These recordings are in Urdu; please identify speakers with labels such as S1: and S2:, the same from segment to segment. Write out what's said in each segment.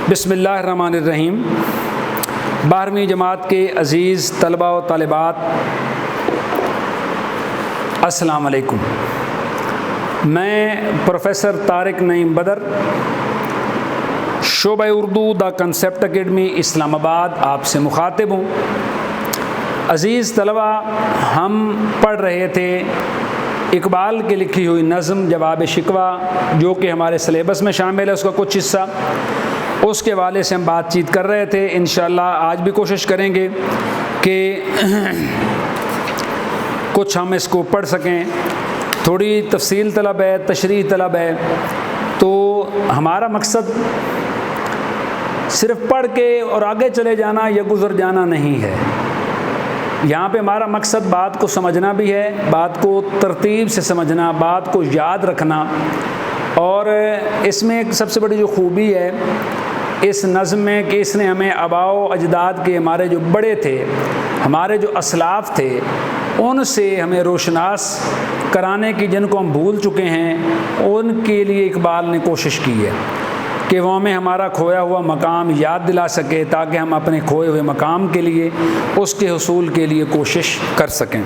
S1: بسم اللہ الرحمن الرحیم۔ 12ویں جماعت کے عزیز طلباء و طالبات، السلام علیکم۔ میں پروفیسر طارق نعیم بدر، شعبہ اردو دا کنسیپٹ اکیڈمی اسلام آباد آپ سے مخاطب ہوں۔ عزیز طلباء، ہم پڑھ رہے تھے اقبال کی لکھی ہوئی نظم جواب شکوہ، جو کہ ہمارے سلیبس میں شامل ہے، اس کا کچھ حصہ، اس کے حوالے سے ہم بات چیت کر رہے تھے۔ انشاءاللہ آج بھی کوشش کریں گے کہ کچھ ہم اس کو پڑھ سکیں۔ تھوڑی تفصیل طلب ہے، تشریح طلب ہے، تو ہمارا مقصد صرف پڑھ کے اور آگے چلے جانا یا گزر جانا نہیں ہے۔ یہاں پہ ہمارا مقصد بات کو سمجھنا بھی ہے، بات کو ترتیب سے سمجھنا، بات کو یاد رکھنا۔ اور اس میں ایک سب سے بڑی جو خوبی ہے اس نظم میں کہ اس نے ہمیں آباء و اجداد کے، ہمارے جو بڑے تھے، ہمارے جو اسلاف تھے، ان سے ہمیں روشناس کرانے کی، جن کو ہم بھول چکے ہیں، ان کے لیے اقبال نے کوشش کی ہے کہ وہ ہمیں ہمارا کھویا ہوا مقام یاد دلا سکے، تاکہ ہم اپنے کھوئے ہوئے مقام کے لیے، اس کے حصول کے لیے کوشش کر سکیں۔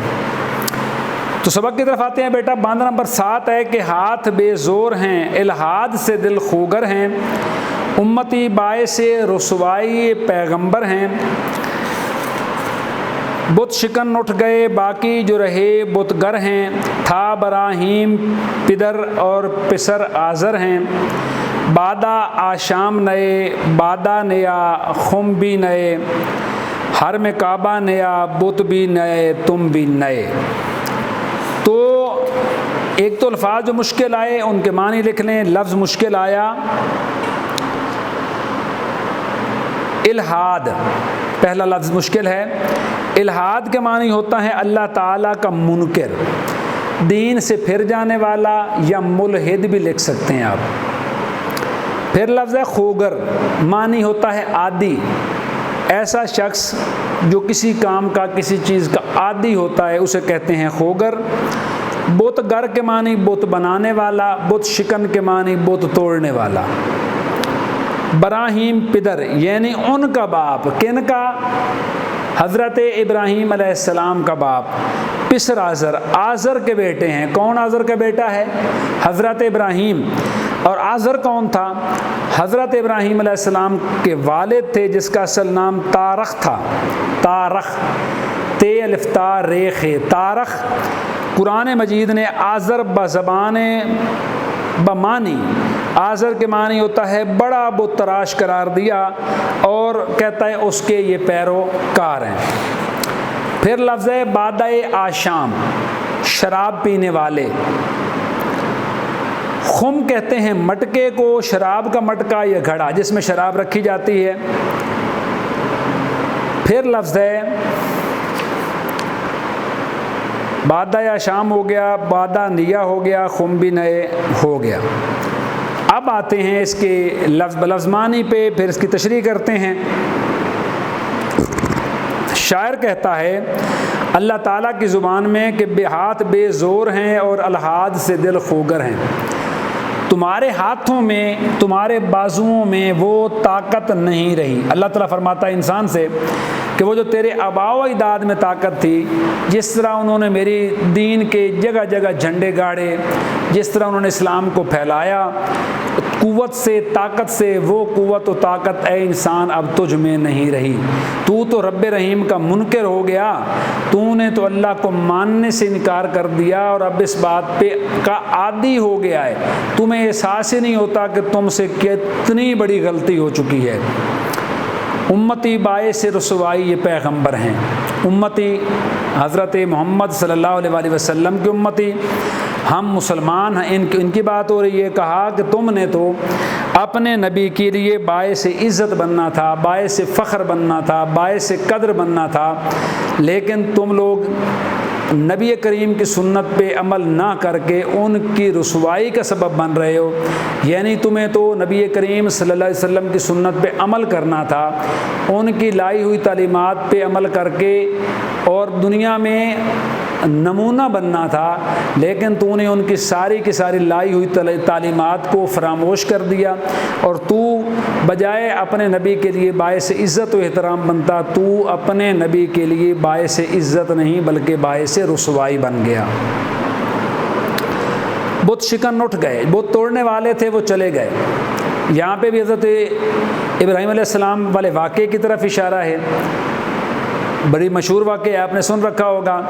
S1: تو سبق کی طرف آتے ہیں بیٹا۔ باندھ نمبر 7 ہے کہ ہاتھ بے زور ہیں، الحاد سے دل خوگر ہیں، امتی باعث رسوائی پیغمبر ہیں، بت شکن اٹھ گئے باقی جو رہے بت گر ہیں، تھا ابراہیم پدر اور پسر آزر ہیں، بادہ آشام نئے بادہ نیا خم بھی نئے، حرم کعبہ نیا بت بھی نئے تم بھی نئے۔ تو ایک تو الفاظ جو مشکل آئے ان کے معنی لکھ لیں۔ لفظ مشکل آیا الحاد، پہلا لفظ مشکل ہے۔ الحاد کے معنی ہوتا ہے اللہ تعالیٰ کا منکر، دین سے پھر جانے والا، یا ملحد بھی لکھ سکتے ہیں آپ۔ پھر لفظ ہے خوگر، معنی ہوتا ہے عادی، ایسا شخص جو کسی کام کا، کسی چیز کا عادی ہوتا ہے، اسے کہتے ہیں خوگر۔ بت گر کے معنی بت بنانے والا، بت شکن کے معنی بت توڑنے والا۔ ابراہیم پدر یعنی ان کا باپ، کن کا؟ حضرت ابراہیم علیہ السلام کا باپ۔ پسر آزر، آزر کے بیٹے ہیں۔ کون آزر کا بیٹا ہے؟ حضرت ابراہیم۔ اور آزر کون تھا؟ حضرت ابراہیم علیہ السلام کے والد تھے، جس کا اصل نام تارخ تھا۔ تارخ، تے الف تا ریخ، تارخ۔ قرآن مجید نے آزر بزبان بمانی، آزر کے معنی ہوتا ہے بڑا بت تراش قرار دیا، اور کہتا ہے اس کے یہ پیروکار ہیں۔ پھر لفظ ہے بادہ آشام، شراب پینے والے۔ خم کہتے ہیں مٹکے کو، شراب کا مٹکا یا گھڑا جس میں شراب رکھی جاتی ہے۔ پھر لفظ ہے بادہ آشام ہو گیا، بادہ نیا ہو گیا، خم بھی نئے ہو گیا۔ اب آتے ہیں اس کے لفظ بلفظ معنی پہ، پھر اس کی تشریح کرتے ہیں۔ شاعر کہتا ہے اللہ تعالیٰ کی زبان میں کہ بے ہاتھ بے زور ہیں اور الحاد سے دل خوگر ہیں۔ تمہارے ہاتھوں میں، تمہارے بازوؤں میں وہ طاقت نہیں رہی۔ اللہ تعالیٰ فرماتا ہے انسان سے کہ وہ جو تیرے آباء و اجداد میں طاقت تھی، جس طرح انہوں نے میری دین کے جگہ جگہ جھنڈے گاڑے، جس طرح انہوں نے اسلام کو پھیلایا، قوت سے، طاقت سے، وہ قوت و طاقت اے انسان اب تجھ میں نہیں رہی۔ تو رب رحیم کا منکر ہو گیا، تو نے تو اللہ کو ماننے سے انکار کر دیا، اور اب اس بات پہ کا عادی ہو گیا ہے، تمہیں احساس ہی نہیں ہوتا کہ تم سے کتنی بڑی غلطی ہو چکی ہے۔ امتی باعث رسوائی یہ پیغمبر ہیں۔ امتی حضرت محمد صلی اللہ علیہ وآلہ وسلم کی امتی، ہم مسلمان ہیں، ان کی بات ہو رہی ہے۔ کہا کہ تم نے تو اپنے نبی کے لیے باعث عزت بننا تھا، باعث فخر بننا تھا، باعث قدر بننا تھا، لیکن تم لوگ نبی کریم کی سنت پہ عمل نہ کر کے ان کی رسوائی کا سبب بن رہے ہو۔ یعنی تمہیں تو نبی کریم صلی اللہ علیہ وسلم کی سنت پہ عمل کرنا تھا، ان کی لائی ہوئی تعلیمات پہ عمل کر کے اور دنیا میں نمونہ بننا تھا، لیکن تو نے ان کی ساری لائی ہوئی تعلیمات کو فراموش کر دیا، اور تو بجائے اپنے نبی کے لیے باعث عزت و احترام بنتا، تو اپنے نبی کے لیے باعث عزت نہیں بلکہ باعث رسوائی بن گیا۔ بت شکن اٹھ گئے، بت توڑنے والے تھے وہ چلے گئے۔ یہاں پہ بھی حضرت ابراہیم علیہ السلام والے واقعے کی طرف اشارہ ہے۔ بڑی مشہور واقعہ آپ نے سن رکھا ہوگا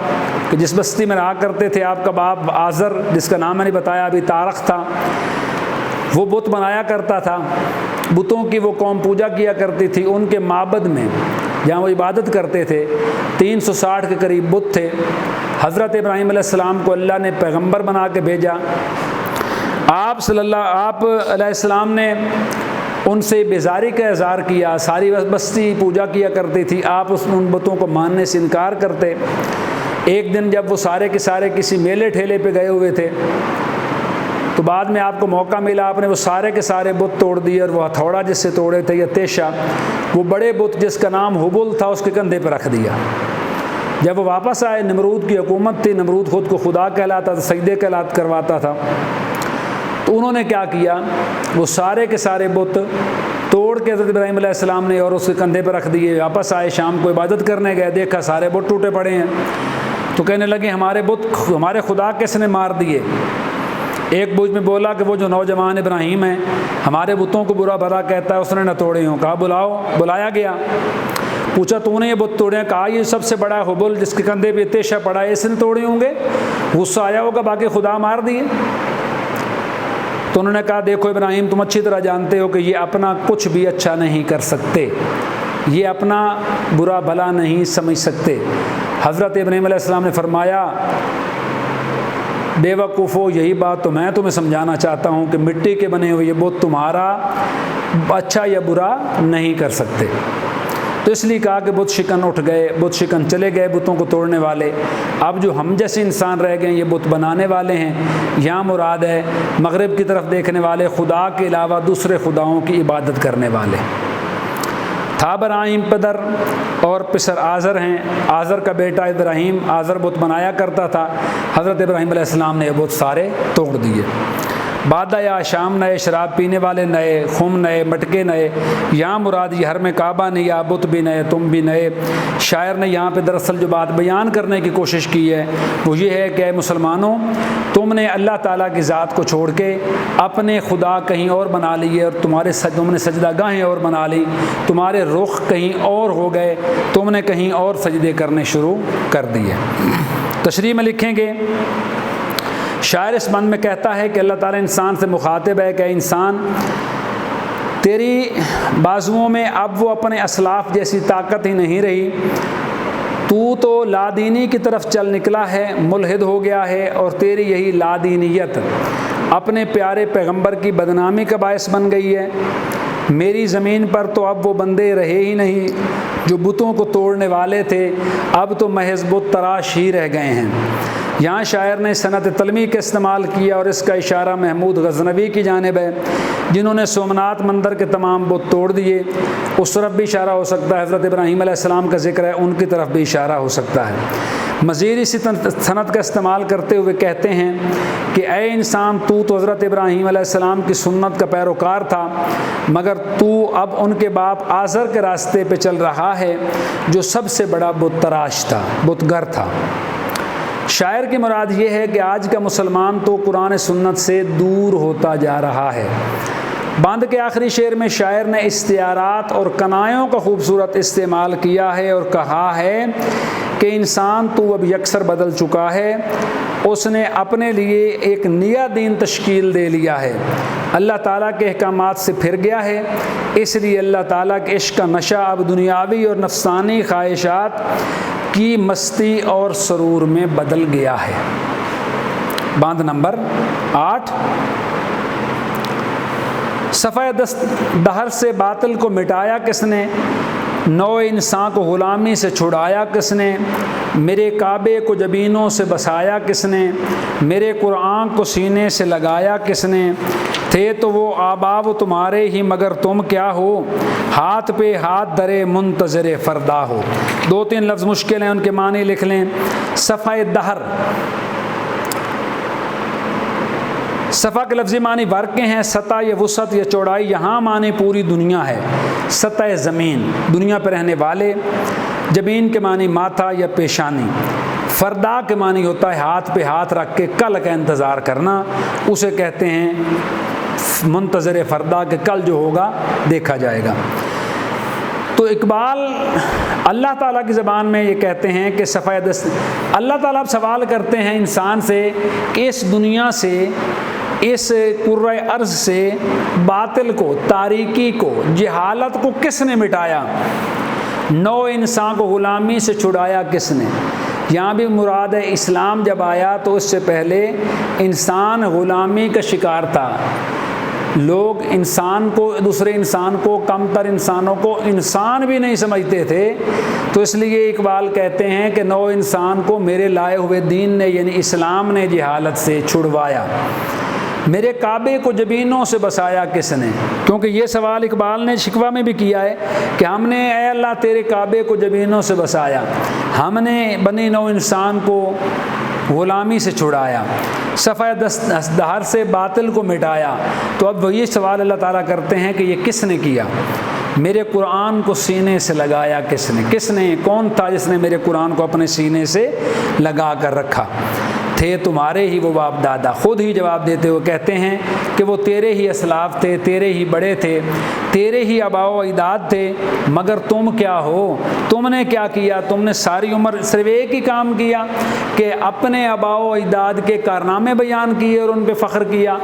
S1: کہ جس بستی میں رہا کرتے تھے آپ کا باپ آزر، جس کا نام میں نے بتایا ابھی تارخ تھا، وہ بت بنایا کرتا تھا۔ بتوں کی وہ قوم پوجا کیا کرتی تھی۔ ان کے معبد میں جہاں وہ عبادت کرتے تھے 360 کے قریب بت تھے۔ حضرت ابراہیم علیہ السلام کو اللہ نے پیغمبر بنا کے بھیجا۔ آپ علیہ السلام نے ان سے بیزاری کا اظہار کیا۔ ساری بستی پوجا کیا کرتی تھی، آپ ان بتوں کو ماننے سے انکار کرتے۔ ایک دن جب وہ سارے کے سارے کسی میلے ٹھیلے پہ گئے ہوئے تھے تو بعد میں آپ کو موقع ملا، آپ نے وہ سارے کے سارے بت توڑ دیے، اور وہ ہتھوڑا جس سے توڑے تھے یا تیشا، وہ بڑے بت جس کا نام حبل تھا، اس کے کندھے پہ رکھ دیا۔ جب وہ واپس آئے، نمرود کی حکومت تھی، نمرود خود کو خدا کہلاتا تھا، سجدے کرواتا تھا، تو انہوں نے کیا کیا، وہ سارے کے سارے بت توڑ کے حضرت ابراہیم علیہ السلام نے اور اس کے کندھے پہ رکھ دیے۔ واپس آئے، شام کو عبادت کرنے گئے، دیکھا سارے بت ٹوٹے پڑے ہیں، تو کہنے لگے ہمارے خدا کس نے مار دیے؟ ایک بوجھ میں بولا کہ وہ جو نوجوان ابراہیم ہے ہمارے بتوں کو برا بھلا کہتا ہے، اس نے نہ توڑے ہوں۔ کہا بلایا گیا، پوچھا تو نے یہ بت توڑے ہیں؟ کہا یہ سب سے بڑا حبل جس کے کندھے پہ تیشا پڑا ہے، اس نے توڑے ہوں گے۔ غصہ آیا ہوگا، باقی خدا مار دیے۔ تو انہوں نے کہا دیکھو ابراہیم، تم اچھی طرح جانتے ہو کہ یہ اپنا کچھ بھی اچھا نہیں کر سکتے، یہ اپنا برا بھلا نہیں سمجھ سکتے۔ حضرت ابراہیم علیہ السلام نے فرمایا بے وقوفو، یہی بات تو میں تمہیں سمجھانا چاہتا ہوں کہ مٹی کے بنے ہوئے یہ بت تمہارا اچھا یا برا نہیں کر سکتے۔ تو اس لیے کہا کہ بت شکن اٹھ گئے، بت شکن چلے گئے بتوں کو توڑنے والے۔ اب جو ہم جیسے انسان رہ گئے یہ بت بنانے والے ہیں۔ یہاں مراد ہے مغرب کی طرف دیکھنے والے، خدا کے علاوہ دوسرے خداؤں کی عبادت کرنے والے۔ تھا ابراہیم پدر اور پسر آزر ہیں، آزر کا بیٹا ابراہیم، آزر بت بنایا کرتا تھا۔ حضرت ابراہیم علیہ السلام نے بت سارے توڑ دیے۔ بادہ یا شام نئے، شراب پینے والے نئے، خم نئے، مٹکے نئے۔ یہاں مراد یہ حرم کعبہ نہیں، یا بت بھی نئے، تم بھی نئے۔ شاعر نے یہاں پہ دراصل جو بات بیان کرنے کی کوشش کی ہے وہ یہ ہے کہ اے مسلمانوں، تم نے اللہ تعالیٰ کی ذات کو چھوڑ کے اپنے خدا کہیں اور بنا لیے، اور تم نے سجدہ گاہیں اور بنا لی، تمہارے رخ کہیں اور ہو گئے، تم نے کہیں اور سجدے کرنے شروع کر دیے۔ تشریح میں لکھیں گے، شاعر اس بند میں کہتا ہے کہ اللہ تعالیٰ انسان سے مخاطب ہے کہ انسان، تیری بازوؤں میں اب وہ اپنے اسلاف جیسی طاقت ہی نہیں رہی، تو لادینی کی طرف چل نکلا ہے، ملحد ہو گیا ہے، اور تیری یہی لادینیت اپنے پیارے پیغمبر کی بدنامی کا باعث بن گئی ہے۔ میری زمین پر تو اب وہ بندے رہے ہی نہیں جو بتوں کو توڑنے والے تھے، اب تو محض بت تراش ہی رہ گئے ہیں۔ یہاں شاعر نے صنعت تلمی کا استعمال کیا، اور اس کا اشارہ محمود غزنوی کی جانب ہے جنہوں نے سومنات مندر کے تمام بت توڑ دیے۔ اس طرف بھی اشارہ ہو سکتا ہے، حضرت ابراہیم علیہ السلام کا ذکر ہے، ان کی طرف بھی اشارہ ہو سکتا ہے۔ مزید اسی صنعت کا استعمال کرتے ہوئے کہتے ہیں کہ اے انسان، تو حضرت ابراہیم علیہ السلام کی سنت کا پیروکار تھا، مگر تو اب ان کے باپ آزر کے راستے پہ چل رہا ہے جو سب سے بڑا بت تراش تھا، بت گر تھا۔ شاعر کی مراد یہ ہے کہ آج کا مسلمان تو قرآن سنت سے دور ہوتا جا رہا ہے۔ بند کے آخری شعر میں شاعر نے استعارات اور کنایوں کا خوبصورت استعمال کیا ہے اور کہا ہے کہ انسان تو اب یکسر بدل چکا ہے، اس نے اپنے لیے ایک نیا دین تشکیل دے لیا ہے، اللہ تعالیٰ کے احکامات سے پھر گیا ہے، اس لیے اللہ تعالیٰ کے عشق کا نشہ اب دنیاوی اور نفسانی خواہشات کی مستی اور سرور میں بدل گیا ہے۔ باند نمبر 8، صفحہ دہر سے باطل کو مٹایا کس نے، نو انسان کو غلامی سے چھڑایا کس نے، میرے کعبے کو جبینوں سے بسایا کس نے، میرے قرآن کو سینے سے لگایا کس نے، تھے تو وہ آباب تمہارے ہی مگر تم کیا ہو، ہاتھ پہ ہاتھ درے منتظر فردا ہو۔ 2-3 لفظ مشکل ہیں، ان کے معنی لکھ لیں۔ صفحہ دہر، صفا کے لفظی معنی ورق کے ہیں، سطح یا وسعت یا چوڑائی، یہاں معنی پوری دنیا ہے، سطح زمین، دنیا پہ رہنے والے۔ جبین کے معنی ماتھا یا پیشانی۔ فردا کے معنی ہوتا ہے ہاتھ پہ ہاتھ رکھ کے کل کا انتظار کرنا، اسے کہتے ہیں منتظر فردا، کہ کل جو ہوگا دیکھا جائے گا۔ تو اقبال اللہ تعالیٰ کی زبان میں یہ کہتے ہیں کہ صفحہ دست، اللہ تعالیٰ اب سوال کرتے ہیں انسان سے کہ اس دنیا سے، اس کرۂ ارض سے باطل کو، تاریکی کو، جہالت کو کس نے مٹایا؟ نو انسان کو غلامی سے چھڑایا کس نے؟ یہاں بھی مراد ہے اسلام جب آیا تو اس سے پہلے انسان غلامی کا شکار تھا، لوگ انسان کو، دوسرے انسان کو، کم تر انسانوں کو انسان بھی نہیں سمجھتے تھے، تو اس لیے اقبال کہتے ہیں کہ نو انسان کو میرے لائے ہوئے دین نے یعنی اسلام نے جہالت سے چھڑوایا۔ میرے کعبے کو جبینوں سے بسایا کس نے؟ کیونکہ یہ سوال اقبال نے شکوہ میں بھی کیا ہے کہ ہم نے اے اللہ تیرے کعبے کو جبینوں سے بسایا، ہم نے بنی نو انسان کو غلامی سے چھڑایا، صفحہ دہر سے باطل کو مٹایا۔ تو اب وہی سوال اللہ تعالیٰ کرتے ہیں کہ یہ کس نے کیا؟ میرے قرآن کو سینے سے لگایا کس نے؟ کس نے، کون تھا جس نے میرے قرآن کو اپنے سینے سے لگا کر رکھا؟ تھے تمہارے ہی وہ باپ دادا، خود ہی جواب دیتے ہوئے کہتے ہیں کہ وہ تیرے ہی اسلاف تھے، تیرے ہی بڑے تھے، تیرے ہی آباء و اجداد تھے، مگر تم کیا ہو؟ تم نے کیا کیا؟ تم نے ساری عمر صرف ایک ہی کام کیا کہ اپنے آباء و اجداد کے کارنامے بیان کیے اور ان پہ فخر کیا۔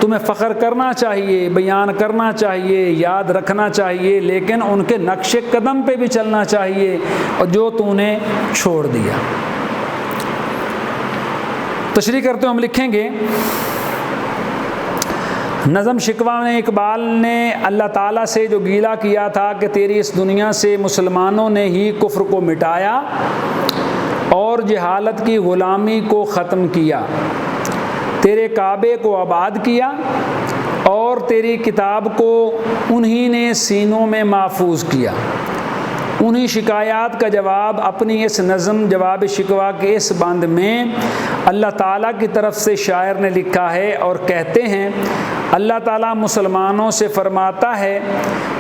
S1: تمہیں فخر کرنا چاہیے، بیان کرنا چاہیے، یاد رکھنا چاہیے، لیکن ان کے نقش قدم پہ بھی چلنا چاہیے، اور جو تو نے چھوڑ دیا۔ تشریح کرتے ہم لکھیں گے، نظم شکوہ میں اقبال نے اللہ تعالیٰ سے جو گیلا کیا تھا کہ تیری اس دنیا سے مسلمانوں نے ہی کفر کو مٹایا اور جہالت کی غلامی کو ختم کیا، تیرے کعبے کو آباد کیا اور تیری کتاب کو انہی نے سینوں میں محفوظ کیا۔ انہی شکایات کا جواب اپنی اس نظم جواب شکوہ کے اس بند میں اللہ تعالیٰ کی طرف سے شاعر نے لکھا ہے، اور کہتے ہیں اللہ تعالیٰ مسلمانوں سے فرماتا ہے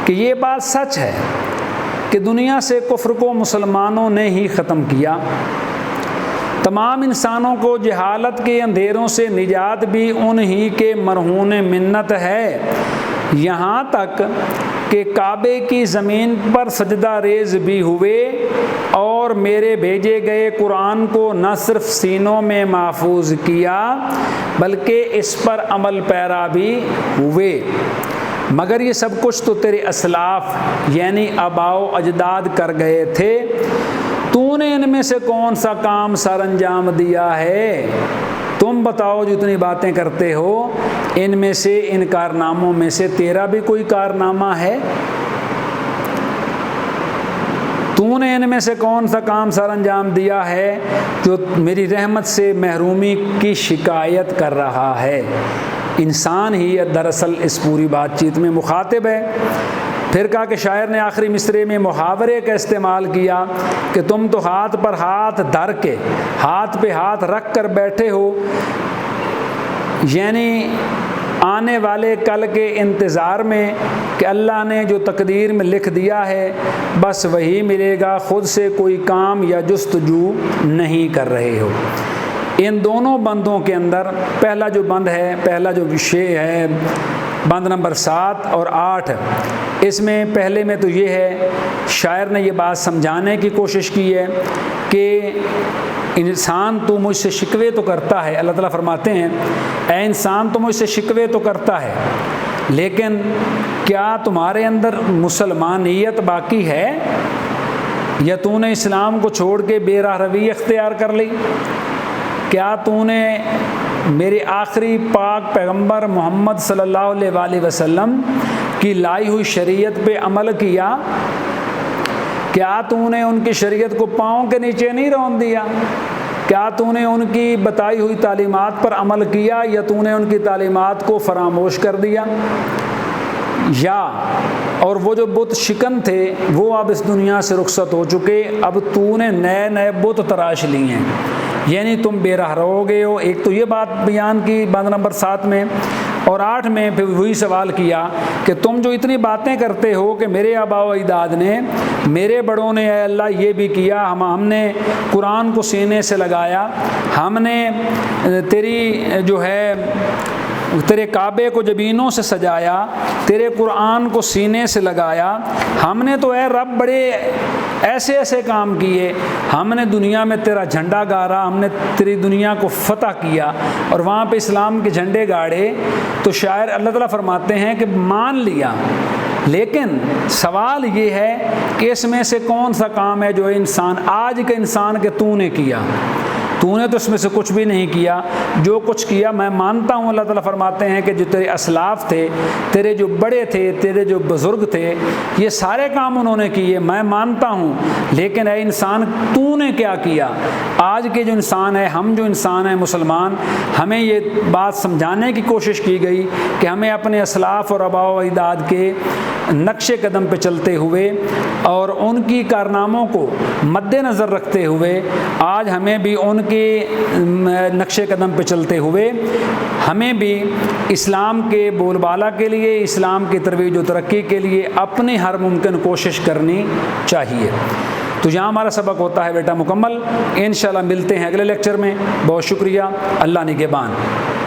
S1: کہ یہ بات سچ ہے کہ دنیا سے کفر کو مسلمانوں نے ہی ختم کیا، تمام انسانوں کو جہالت کے اندھیروں سے نجات بھی انہی کے مرہون منت ہے، یہاں تک کہ کعبے کی زمین پر سجدہ ریز بھی ہوئے اور میرے بھیجے گئے قرآن کو نہ صرف سینوں میں محفوظ کیا بلکہ اس پر عمل پیرا بھی ہوئے، مگر یہ سب کچھ تو تیرے اسلاف یعنی آباء و اجداد کر گئے تھے، تو نے ان میں سے کون سا کام سر انجام دیا ہے؟ تم بتاؤ جو اتنی باتیں کرتے ہو، ان میں سے، ان کارناموں میں سے تیرا بھی کوئی کارنامہ ہے؟ تو نے ان میں سے کون سا کام سر انجام دیا ہے جو میری رحمت سے محرومی کی شکایت کر رہا ہے؟ انسان ہی دراصل اس پوری بات چیت میں مخاطب ہے۔ پھر کہا کہ شاعر نے آخری مصرے میں محاورے کا استعمال کیا کہ تم تو ہاتھ پر ہاتھ دھر کے، ہاتھ پہ ہاتھ رکھ کر بیٹھے ہو، یعنی آنے والے کل کے انتظار میں کہ اللہ نے جو تقدیر میں لکھ دیا ہے بس وہی ملے گا، خود سے کوئی کام یا جستجو نہیں کر رہے ہو۔ ان دونوں بندوں کے اندر پہلا جو بند ہے، پہلا جو شے ہے، بند نمبر 7 اور 8، اس میں پہلے میں تو یہ ہے، شاعر نے یہ بات سمجھانے کی کوشش کی ہے کہ انسان تو مجھ سے شکوے تو کرتا ہے، اللہ تعالیٰ فرماتے ہیں اے انسان تو مجھ سے شکوے تو کرتا ہے، لیکن کیا تمہارے اندر مسلمانیت باقی ہے، یا تو نے اسلام کو چھوڑ کے بے راہ روی اختیار کر لی؟ کیا تو نے میرے آخری پاک پیغمبر محمد صلی اللہ علیہ وآلہ وسلم کی لائی ہوئی شریعت پہ عمل کیا؟ کیا تو نے ان کی شریعت کو پاؤں کے نیچے نہیں رون دیا؟ کیا تو نے ان کی بتائی ہوئی تعلیمات پر عمل کیا، یا تو نے ان کی تعلیمات کو فراموش کر دیا؟ یا اور وہ جو بت شکن تھے وہ اب اس دنیا سے رخصت ہو چکے، اب تو نے نئے نئے بت تراش لیے ہیں، یعنی تم بے راہ رہو گے ہو۔ ایک تو یہ بات بیان کی بات نمبر 7 میں، اور 8 میں پھر وہی سوال کیا کہ تم جو اتنی باتیں کرتے ہو کہ میرے آباء و اجداد نے، میرے بڑوں نے اے اللہ یہ بھی کیا، ہم نے قرآن کو سینے سے لگایا، ہم نے تیری جو ہے تیرے کعبے کو جبینوں سے سجایا، تیرے قرآن کو سینے سے لگایا، ہم نے تو اے رب بڑے ایسے ایسے کام کیے، ہم نے دنیا میں تیرا جھنڈا گاڑا، ہم نے تیری دنیا کو فتح کیا اور وہاں پہ اسلام کے جھنڈے گاڑے۔ تو شاعر اللہ تعالیٰ فرماتے ہیں کہ مان لیا، لیکن سوال یہ ہے کہ اس میں سے کون سا کام ہے جو انسان آج کے انسان کے تو نے کیا؟ تو نے تو اس میں سے کچھ بھی نہیں کیا۔ جو کچھ کیا میں مانتا ہوں، اللہ تعالیٰ فرماتے ہیں کہ جو تیرے اسلاف تھے، تیرے جو بڑے تھے، تیرے جو بزرگ تھے، یہ سارے کام انہوں نے کیے، میں مانتا ہوں، لیکن اے انسان تو نے کیا کیا؟ آج کے جو انسان ہے، ہم جو انسان ہیں مسلمان، ہمیں یہ بات سمجھانے کی کوشش کی گئی کہ ہمیں اپنے اسلاف اور آباء و اجداد کے نقش قدم پہ چلتے ہوئے اور ان کی کارناموں کو مد نظر رکھتے ہوئے آج ہمیں بھی ان کے نقش قدم پہ چلتے ہوئے ہمیں بھی اسلام کے بول بالا کے لیے، اسلام کی ترویج و ترقی کے لیے اپنی ہر ممکن کوشش کرنی چاہیے۔ تو یہاں ہمارا سبق ہوتا ہے بیٹا مکمل۔ انشاءاللہ ملتے ہیں اگلے لیکچر میں۔ بہت شکریہ، اللہ نگہبان۔